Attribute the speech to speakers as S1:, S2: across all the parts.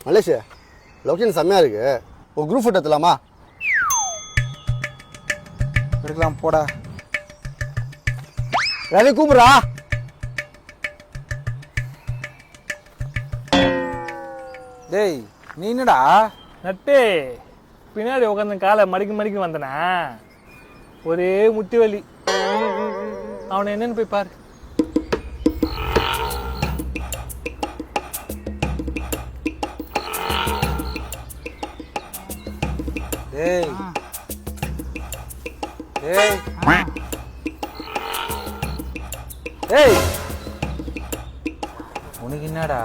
S1: மலேஷ், location செம்மையாக இருக்கு. ஒரு குரூப் ஃபோட்டோ எடுத்துலாமா?
S2: எடுக்கலாம் போடா.
S1: ரவி கூப்பிட்றா.
S2: டேய் நீ என்னடா
S3: நட்டு பின்னாடி உட்காந்து காலை மடிக்கு வந்தனா ஒரே முட்டி வலி. அவனை என்னன்னு போய் பாரு.
S2: டேய் டேய் டேய் உனக்கு என்னடா?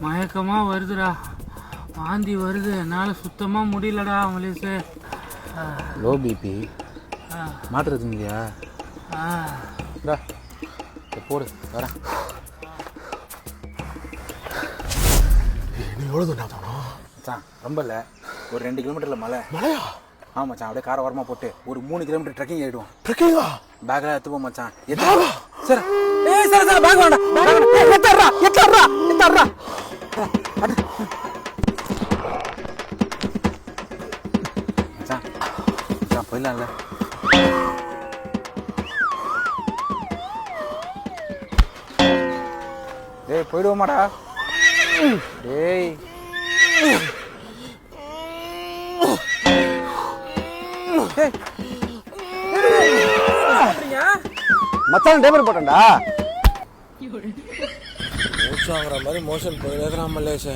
S4: மயக்கமா வருதுடா, வாந்தி வருது, என்னால சுத்தமா முடியலடா மலேஷ்.
S2: லோ பிபி மாத்திரை இல்லையா? போடு வரேன்.
S1: நீ எவ்வளோ தூரம் தோணும்
S2: மச்சான்? ரொம்ப இல்லை, ஒரு 2 கிலோமீட்டரில் மலை.
S1: மலையா?
S2: ஆமாம் மச்சான், அப்படியே காரை வரமா போட்டு ஒரு 3 கிலோமீட்டர் ட்ரெக்கிங் ஆகிடுவோம்.
S1: ட்ரெக்கிங்கா?
S2: பேக்கெல்லாம் எடுத்துப்போம் மச்சான். சரி ஏய் சரி சரி பேக் வேண்டாம். எத்தாடுறா மச்சான். மச்சான் போயிடலாம்ல? டேய் போயிடுவோமாடா? டேய்
S1: மச்சான் டேபிள் போட்டேன்டா.
S5: மூச்சு வாங்குற மாதிரி மோஷன் போயிருக்கிறான் மலேஷ்.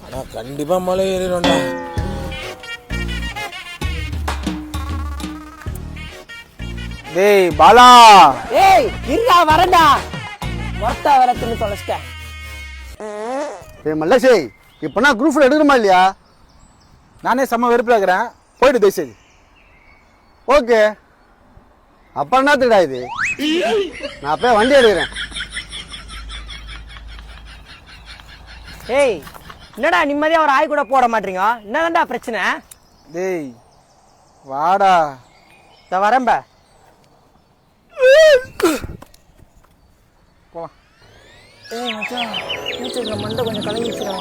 S5: ஆனால் கண்டிப்பாக மலை ஏறிடும்டா.
S2: டேய் பாலா.
S6: ஏய் இருடா வரேன்டா. ஒருத்தா வரத்துன்னு தொலைச்சிட்டேன்.
S1: ஏய் மலேஷ், இப்போ நான் குரூப் ஃபோட்டோ எடுக்கணுமா இல்லையா?
S2: நானே செம்ம வெறுப்பில் இருக்கிறேன், போயிட்டு தயவுசெய்து.
S1: ஓகே, அப்போ என்னத்துடா இது? நான் போய் வண்டி எடுக்கிறேன்.
S6: ஏய் என்னடா நிம்மதியா ஒரு ஆய் கூட போட மாட்டீங்க? என்னதான்டா பிரச்சனை?
S2: டேய் வாடா.
S6: இத வரேன்ப.
S2: போலாம்.
S6: ஏய் மச்சான், மூச்சுல மண்டை கொஞ்சம் கலங்கிச்சுடா.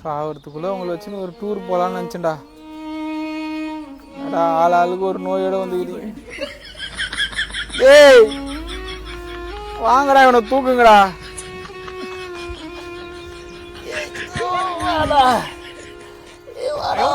S2: சாகிறதுக்குள்ளே உங்களை வச்சுன்னு ஒரு டூர் போகலான்னு நினச்சேன்டா. ஆள் ஆளுக்கு ஒரு நோயோட வந்துக்கிது. ஏய் வாங்கடா, இவனை தூக்குங்கடா.
S6: வரா